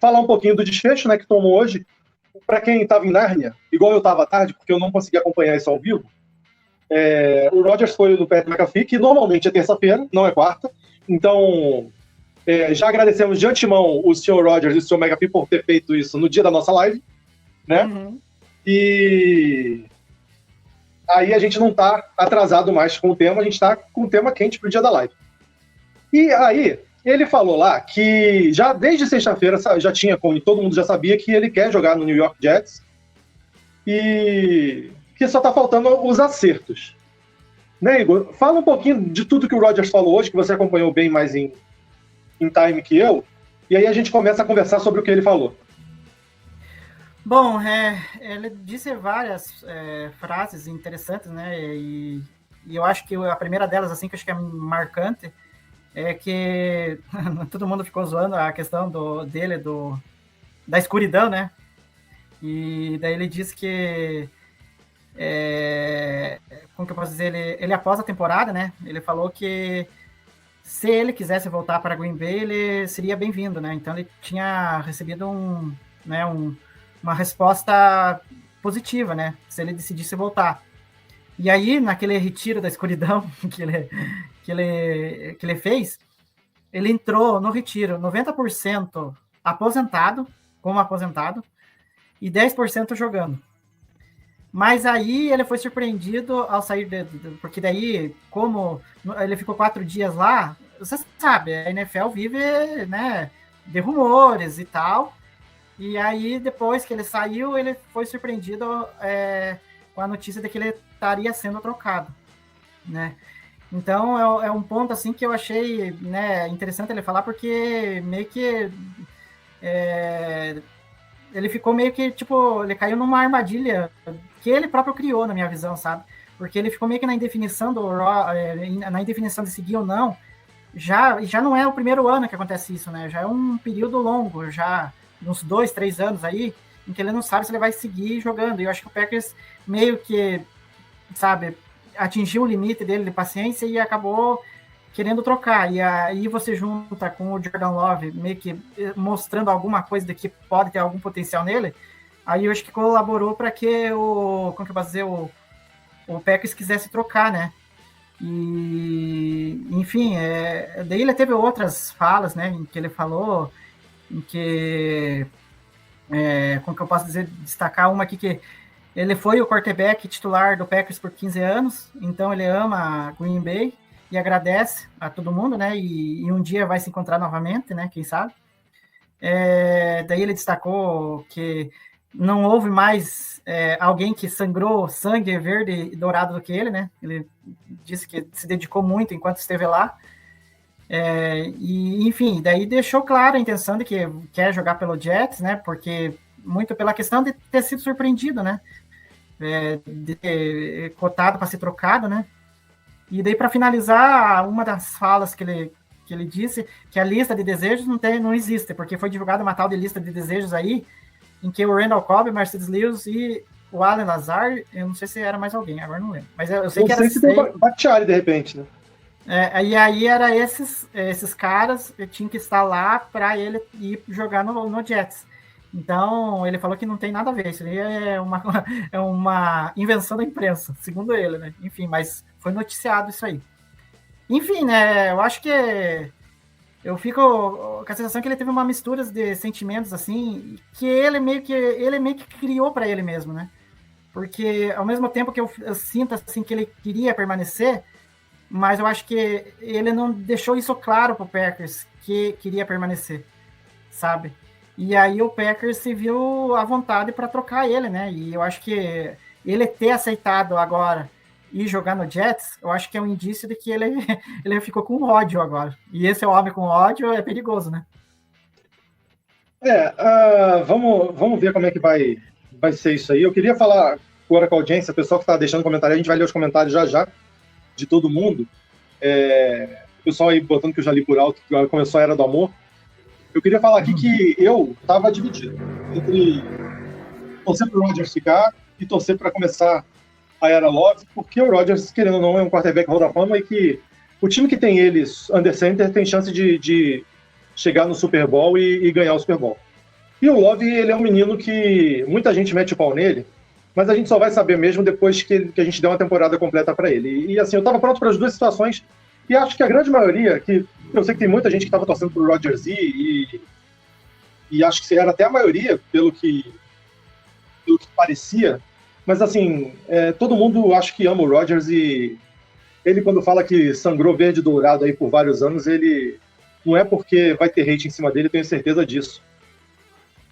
falar um pouquinho do desfecho, né, que tomou hoje. Para quem estava em Nárnia, igual eu estava à tarde, porque eu não consegui acompanhar isso ao vivo, o Rodgers foi no Pat McAfee, que normalmente é terça-feira, não é quarta. Então, já agradecemos de antemão o Sr. Rodgers e o Sr. McAfee por ter feito isso no dia da nossa live, né? Uhum. E aí a gente não está atrasado mais com o tema, a gente está com o tema quente para o dia da live. E aí, ele falou lá que já desde sexta-feira já tinha, como todo mundo já sabia, que ele quer jogar no New York Jets e que só está faltando os acertos. Né, Igor? Fala um pouquinho de tudo que o Rodgers falou hoje, que você acompanhou bem mais em time que eu, e aí a gente começa a conversar sobre o que ele falou. Bom, ele disse várias frases interessantes, né, e eu acho que a primeira delas, assim, que eu acho que é marcante, é que todo mundo ficou zoando a questão dele, da escuridão, né, e daí ele disse que como que eu posso dizer, ele após a temporada, né, ele falou que se ele quisesse voltar para Green Bay, ele seria bem-vindo, né, então ele tinha recebido uma resposta positiva, né, se ele decidisse voltar. E aí, naquele retiro da escuridão que ele fez, ele entrou no retiro 90% como aposentado, e 10% jogando. Mas aí ele foi surpreendido ao sair, porque daí, como ele ficou 4 dias lá, você sabe, a NFL vive, né, de rumores e tal, e aí depois que ele saiu, ele foi surpreendido com a notícia de que ele estaria sendo trocado, né? Então é um ponto assim que eu achei, né, interessante ele falar, porque meio que ele ficou meio que, tipo, ele caiu numa armadilha que ele próprio criou, na minha visão, sabe? Porque ele ficou meio que na indefinição de seguir ou não. Já não é o primeiro ano que acontece isso, né? Já é um período longo, já uns 2, 3 anos aí, em que ele não sabe se ele vai seguir jogando. E eu acho que o Packers meio que, sabe, atingiu o limite dele de paciência e acabou querendo trocar. E aí você junta com o Jordan Love, meio que mostrando alguma coisa de que pode ter algum potencial nele, aí eu acho que colaborou para que o Packers quisesse trocar, né? E, enfim, daí ele teve outras falas, né, em que ele falou, em que, como que eu posso dizer, destacar uma aqui, que ele foi o quarterback titular do Packers por 15 anos, então ele ama Green Bay e agradece a todo mundo, né, e um dia vai se encontrar novamente, né, quem sabe. Daí ele destacou que não houve mais alguém que sangrou sangue verde e dourado do que ele, né? Ele disse que se dedicou muito enquanto esteve lá. E, enfim, daí deixou claro a intenção de que quer jogar pelo Jets, né? Porque muito pela questão de ter sido surpreendido, né? De ter cotado para ser trocado, né? E daí, para finalizar, uma das falas que ele disse, que a lista de desejos não existe, porque foi divulgada uma tal de lista de desejos aí, em que o Randall Cobb, Mercedes Lewis e o Allen Lazard, eu não sei se era mais alguém, agora não lembro. Mas eu sei que era... Não sei se tem Bakhtiari, de repente, né? E aí era esses caras que tinham que estar lá para ele ir jogar no Jets. Então, ele falou que não tem nada a ver, isso aí é uma invenção da imprensa, segundo ele, né? Enfim, mas foi noticiado isso aí. Enfim, né, eu acho que eu fico com a sensação que ele teve uma mistura de sentimentos, assim, que ele meio que criou para ele mesmo, né? Porque, ao mesmo tempo que eu sinto, assim, que ele queria permanecer, mas eu acho que ele não deixou isso claro pro Packers, que queria permanecer, sabe? E aí o Packers se viu à vontade para trocar ele, né? E eu acho que ele ter aceitado agora e jogar no Jets, eu acho que é um indício de que ele ficou com ódio agora. E esse homem com ódio é perigoso, né? Vamos ver como é que vai ser isso aí. Eu queria falar agora com a audiência, o pessoal que está deixando comentário, a gente vai ler os comentários já de todo mundo. O pessoal aí botando que eu já li por alto, que começou a Era do Amor. Eu queria falar aqui que eu estava dividido entre torcer para o Rodgers ficar e torcer para começar a Era Love, porque o Rodgers, querendo ou não, é um quarterback Hall da Fama e que o time que tem eles, under center, tem chance de chegar no Super Bowl e ganhar o Super Bowl. E o Love, ele é um menino que muita gente mete o pau nele, mas a gente só vai saber mesmo depois que a gente der uma temporada completa para ele. E assim, eu estava pronto para as duas situações, e acho que a grande maioria, que eu sei que tem muita gente que estava torcendo pro Roger Z, e acho que era até a maioria, pelo que parecia, mas assim, todo mundo acho que ama o Rodgers, e ele, quando fala que sangrou verde e dourado aí por vários anos, ele não é porque vai ter hate em cima dele, tenho certeza disso.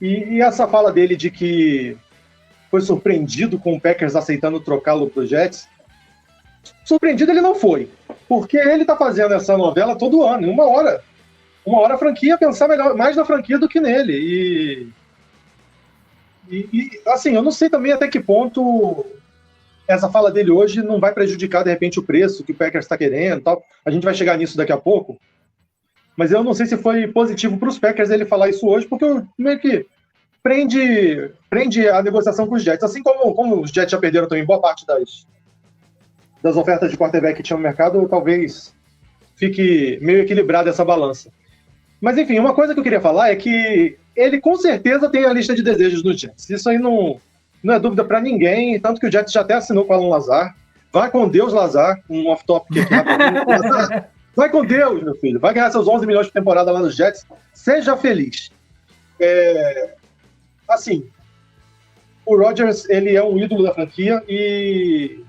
E essa fala dele de que foi surpreendido com o Packers aceitando trocá-lo pro Jets, surpreendido ele não foi, porque ele tá fazendo essa novela todo ano, uma hora a franquia pensar mais na franquia do que nele, e assim, eu não sei também até que ponto essa fala dele hoje não vai prejudicar, de repente, o preço que o Packers está querendo, tal. A gente vai chegar nisso daqui a pouco, mas eu não sei se foi positivo para os Packers ele falar isso hoje, porque meio que prende a negociação com os Jets. Assim como os Jets já perderam também boa parte das ofertas de quarterback que tinha no mercado, talvez fique meio equilibrada essa balança. Mas, enfim, uma coisa que eu queria falar é que ele com certeza tem a lista de desejos do Jets. Isso aí não é dúvida para ninguém, tanto que o Jets já até assinou com o Alan Lazar. Vai com Deus, Lazar, um off-topic aqui rapidinho. Vai com Deus, meu filho. Vai ganhar seus 11 milhões por temporada lá nos Jets. Seja feliz. Assim, o Rodgers, ele é um ídolo da franquia, e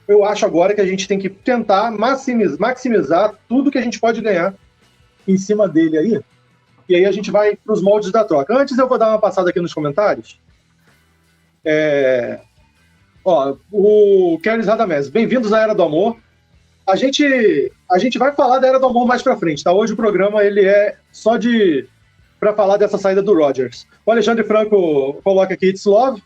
eu acho agora que a gente tem que tentar maximizar tudo que a gente pode ganhar em cima dele aí. E aí a gente vai para os moldes da troca. Antes eu vou dar uma passada aqui nos comentários. O Keres Radamés, bem-vindos à Era do Amor. A gente vai falar da Era do Amor mais pra frente, tá? Hoje o programa ele é só para falar dessa saída do Rodgers. O Alexandre Franco coloca aqui It's Love.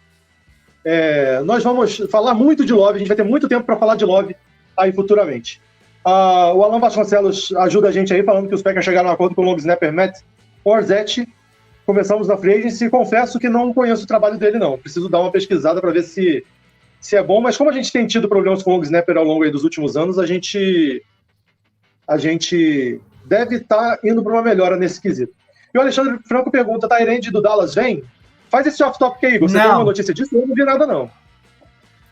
Nós vamos falar muito de Love, a gente vai ter muito tempo para falar de Love aí futuramente. O Alan Vasconcelos ajuda a gente aí, falando que os Packers chegaram a um acordo com o long snapper Matt Orzech. Começamos na free agency, confesso que não conheço o trabalho dele, não. Preciso dar uma pesquisada para ver se é bom, mas como a gente tem tido problemas com o long snapper ao longo aí dos últimos anos, a gente deve estar indo para uma melhora nesse quesito. E o Alexandre Franco pergunta, Tyrande do Dallas vem? Faz esse off-topic aí, você tem uma notícia disso? Eu não vi nada, não.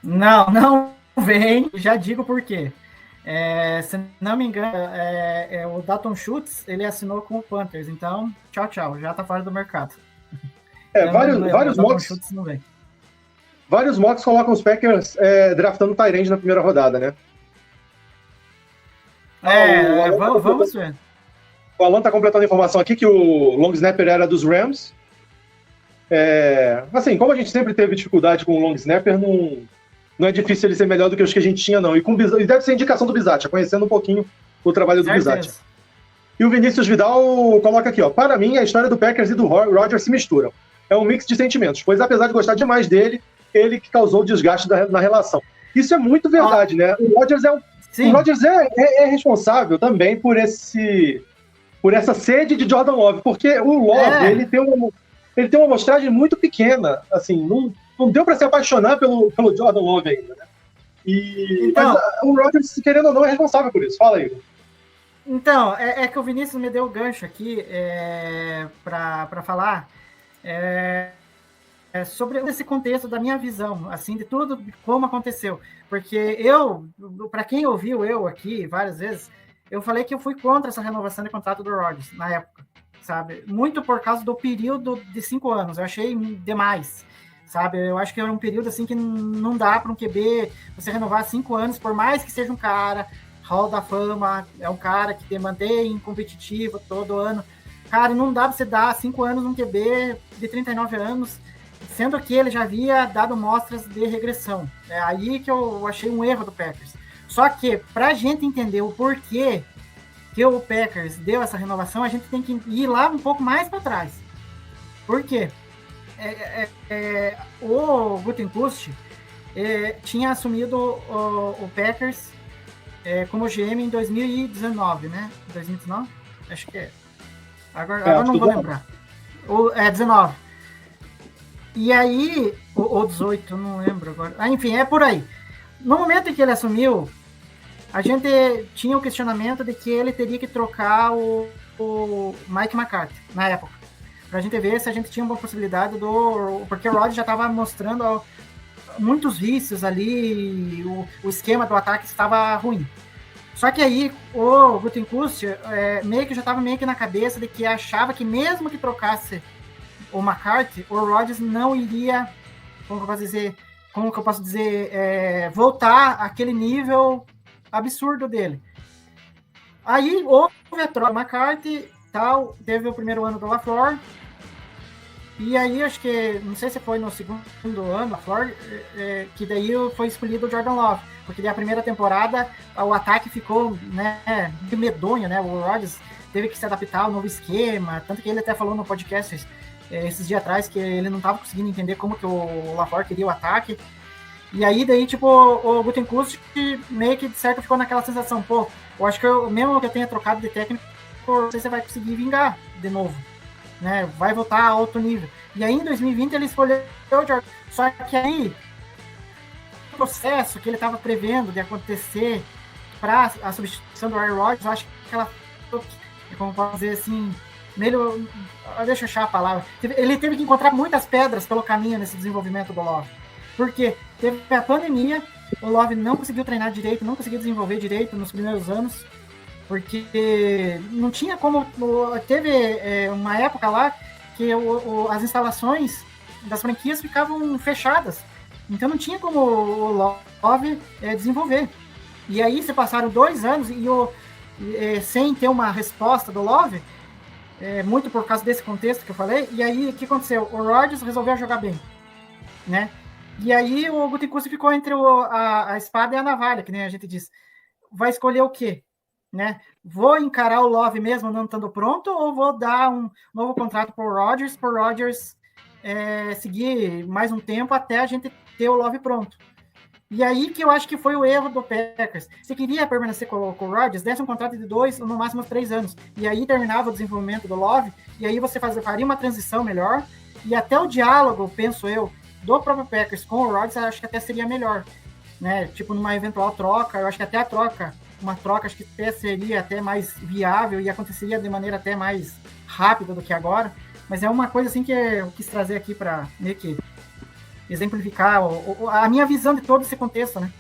Não vem, já digo por quê. Se não me engano, o Dalton Schultz, ele assinou com o Panthers, então tchau, já tá fora do mercado. Vários mocks. Schultz não vem. Vários mocks colocam os Packers draftando o Tyrande na primeira rodada, né? Vamos ver. O Alan tá completando a informação aqui que o long snapper era dos Rams. Assim, como a gente sempre teve dificuldade com o long snapper, não é difícil ele ser melhor do que os que a gente tinha, não. E deve ser indicação do Bisaccia, conhecendo um pouquinho o trabalho do Bisaccia. E o Vinícius Vidal coloca aqui, para mim, a história do Packers e do Rodgers se misturam. É um mix de sentimentos, pois apesar de gostar demais dele, ele que causou o desgaste na relação. Isso é muito verdade, né? O Rodgers é responsável também por essa sede de Jordan Love, porque o Love, ele tem uma amostragem muito pequena, assim, não deu para se apaixonar pelo Jordan Love ainda, né? Mas o Rodgers, querendo ou não, é responsável por isso. Fala aí. Então, é que o Vinícius me deu o gancho aqui para falar sobre esse contexto da minha visão, assim, de tudo como aconteceu. Porque para quem ouviu eu aqui várias vezes, eu falei que eu fui contra essa renovação de contrato do Rodgers na época, sabe? Muito por causa do período de 5 anos. Eu achei demais, sabe? Eu acho que era um período assim que não dá para um QB você renovar 5 anos, por mais que seja um cara Hall da Fama, é um cara que te mantém competitivo todo ano. Cara, não dá para você dar 5 anos num QB de 39 anos, sendo que ele já havia dado mostras de regressão. É aí que eu achei um erro do Packers. Só que, para a gente entender o porquê que o Packers deu essa renovação, a gente tem que ir lá um pouco mais para trás. Por quê? O Gutekunst tinha assumido o Packers como GM em 2019, né? 2019? Acho que é. Agora não vou lembrar. 19. E aí, ou 18, não lembro agora. Enfim, é por aí. No momento em que ele assumiu, a gente tinha o questionamento de que ele teria que trocar o Mike McCarthy, na época. pra gente ver se a gente tinha uma possibilidade porque o Rodgers já estava mostrando muitos vícios ali, o esquema do ataque estava ruim. Só que aí o Gutekunst meio que já estava meio que na cabeça de que achava que mesmo que trocasse o McCarthy, o Rodgers não iria, como que eu posso dizer, voltar àquele nível absurdo dele. Aí houve a troca do McCarthy, tal, teve o primeiro ano do LaFleur, e aí acho que, não sei se foi no segundo ano, LaFleur, que daí foi escolhido o Jordan Love, porque daí a primeira temporada o ataque ficou, né, medonho, né, o Rodgers teve que se adaptar ao novo esquema, tanto que ele até falou no podcast esses dias atrás que ele não estava conseguindo entender como que o LaFleur queria o ataque. E aí, daí, tipo, o Gutekunst meio que de certo ficou naquela sensação, pô, eu acho que mesmo que eu tenha trocado de técnico, não sei se você vai conseguir vingar de novo, né? Vai voltar a alto nível. E aí, em 2020, ele escolheu o Jordan. Só que aí, o processo que ele estava prevendo de acontecer para a substituição do Aaron Rodgers, eu acho que ela, como posso dizer assim, deixa eu achar a palavra. Ele teve que encontrar muitas pedras pelo caminho nesse desenvolvimento do Love. Porque teve a pandemia, o Love não conseguiu treinar direito, não conseguiu desenvolver direito nos primeiros anos, porque não tinha como. Teve uma época lá que as instalações das franquias ficavam fechadas. Então não tinha como o Love desenvolver. E aí se passaram 2 anos sem ter uma resposta do Love, muito por causa desse contexto que eu falei, e aí o que aconteceu? O Rodgers resolveu jogar bem, né? E aí o Gutekunst ficou entre a espada e a navalha, que nem a gente diz. Vai escolher o quê? Né? Vou encarar o Love mesmo não estando pronto, ou vou dar um novo contrato para o Rodgers seguir mais um tempo até a gente ter o Love pronto. E aí que eu acho que foi o erro do Packers. Se queria permanecer com o Rodgers, desse um contrato de 2 ou no máximo 3 anos. E aí terminava o desenvolvimento do Love, e aí você faria uma transição melhor, e até o diálogo, penso eu, do próprio Packers com o Rodgers, acho que até seria melhor. Né? Tipo, numa eventual troca, eu acho que até uma troca, acho que até seria até mais viável e aconteceria de maneira até mais rápida do que agora. Mas é uma coisa assim que eu quis trazer aqui para meio que exemplificar a minha visão de todo esse contexto, né?